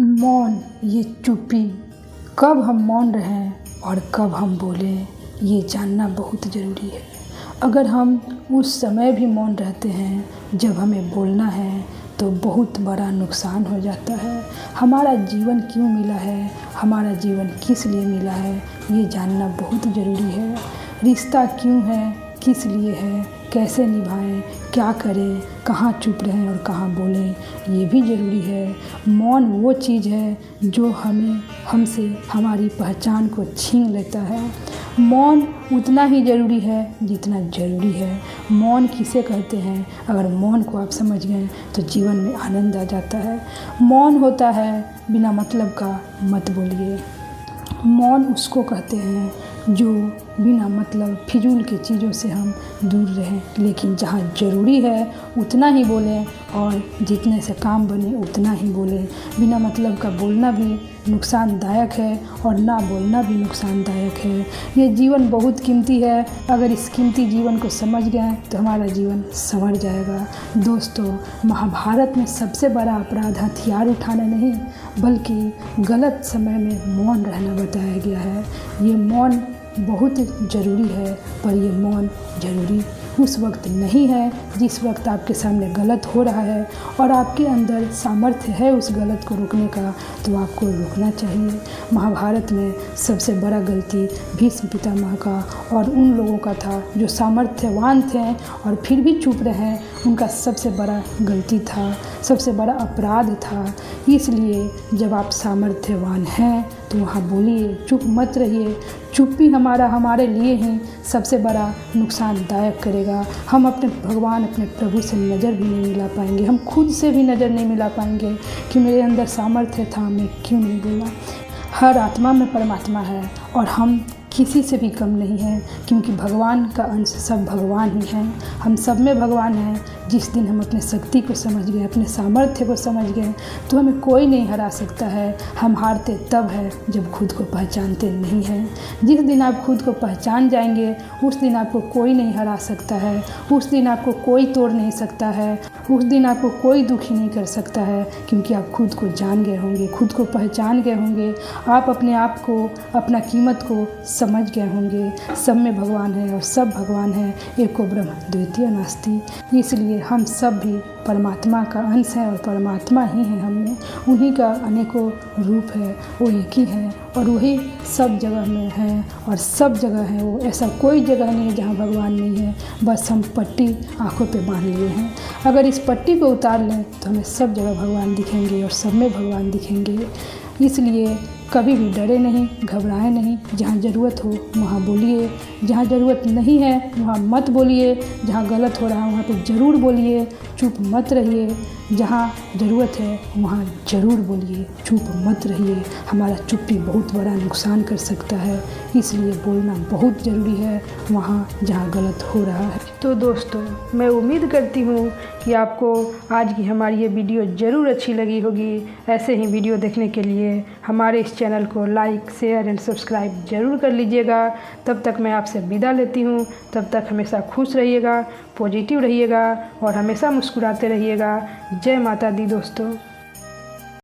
मौन, ये चुप्पी, कब हम मौन रहें और कब हम बोलें, ये जानना बहुत ज़रूरी है। अगर हम उस समय भी मौन रहते हैं जब हमें बोलना है तो बहुत बड़ा नुकसान हो जाता है। हमारा जीवन क्यों मिला है, हमारा जीवन किस लिए मिला है, ये जानना बहुत ज़रूरी है। रिश्ता क्यों है, किस लिए है, कैसे निभाएं, क्या करें, कहाँ चुप रहें और कहाँ बोलें, ये भी ज़रूरी है। मौन वो चीज़ है जो हमसे हमारी पहचान को छीन लेता है। मौन उतना ही ज़रूरी है जितना ज़रूरी है। मौन किसे कहते हैं, अगर मौन को आप समझ गए तो जीवन में आनंद आ जाता है। मौन होता है बिना मतलब का मत बोलिए। मौन उसको कहते हैं जो बिना मतलब फिजूल की चीज़ों से हम दूर रहें, लेकिन जहाँ ज़रूरी है उतना ही बोलें और जितने से काम बने उतना ही बोलें। बिना मतलब का बोलना भी नुकसानदायक है और ना बोलना भी नुकसानदायक है। ये जीवन बहुत कीमती है, अगर इस कीमती जीवन को समझ गए तो हमारा जीवन संवर जाएगा। दोस्तों, महाभारत में सबसे बड़ा अपराध हथियार उठाना नहीं बल्कि गलत समय में मौन रहना बताया गया है। ये मौन बहुत ज़रूरी है, पर ये मौन ज़रूरी उस वक्त नहीं है जिस वक्त आपके सामने गलत हो रहा है और आपके अंदर सामर्थ्य है उस गलत को रोकने का, तो आपको रुकना चाहिए। महाभारत में सबसे बड़ा गलती भीष्म पितामह का और उन लोगों का था जो सामर्थ्यवान थे और फिर भी चुप रहे। उनका सबसे बड़ा गलती था, सबसे बड़ा अपराध था। इसलिए जब आप सामर्थ्यवान हैं तो वहाँ बोलिए, चुप मत रहिए। चुप्पी हमारे लिए ही सबसे बड़ा नुकसानदायक करेगा। हम अपने भगवान, अपने प्रभु से नज़र भी नहीं मिला पाएंगे, हम खुद से भी नज़र नहीं मिला पाएंगे कि मेरे अंदर सामर्थ्य था, मैं क्यों नहीं बोला। हर आत्मा में परमात्मा है और हम किसी से भी कम नहीं हैं, क्योंकि भगवान का अंश सब भगवान ही हैं। हम सब में भगवान हैं। जिस दिन हम अपने शक्ति को समझ गए, अपने सामर्थ्य को समझ गए, तो हमें कोई नहीं हरा सकता है। हम हारते तब है जब खुद को पहचानते नहीं हैं। जिस दिन आप खुद को पहचान जाएंगे उस दिन आपको कोई नहीं हरा सकता है, उस दिन आपको कोई तोड़ नहीं सकता है, उस दिन आपको कोई दुखी नहीं कर सकता है, क्योंकि आप खुद को जान गए होंगे, खुद को पहचान गए होंगे। आप अपने आप को, अपना कीमत को समझ गए होंगे। सब में भगवान है और सब भगवान है, एको ब्रह्म द्वितीय नास्ति। इसलिए हम सब भी परमात्मा का अंश हैं और परमात्मा ही हैं हम में। उन्हीं का अनेकों रूप है, वो एक ही है और वही सब जगह में है और सब जगह है वो। ऐसा कोई जगह नहीं है जहाँ भगवान नहीं है, बस हम पट्टी आँखों पे बांध लिए हैं। अगर इस पट्टी को उतार लें तो हमें सब जगह भगवान दिखेंगे और सब में भगवान दिखेंगे। इसलिए कभी भी डरे नहीं, घबराएं नहीं। जहाँ ज़रूरत हो वहाँ बोलिए, जहाँ ज़रूरत नहीं है वहाँ मत बोलिए। जहाँ गलत हो रहा है वहाँ पे ज़रूर बोलिए, चुप मत रहिए। जहाँ ज़रूरत है वहाँ ज़रूर बोलिए, चुप मत रहिए। हमारा चुप्पी बहुत बड़ा नुकसान कर सकता है, इसलिए बोलना बहुत ज़रूरी है वहाँ जहाँ गलत हो रहा है। तो दोस्तों, मैं उम्मीद करती हूँ कि आपको आज की हमारी ये वीडियो ज़रूर अच्छी लगी होगी। ऐसे ही वीडियो देखने के लिए हमारे इस चैनल को लाइक, शेयर एंड सब्सक्राइब ज़रूर कर लीजिएगा। तब तक मैं आपसे विदा लेती हूँ। तब तक हमेशा खुश रहिएगा, पॉजिटिव रहिएगा और हमेशा मुस्कुराते रहिएगा। जय माता दी दोस्तों।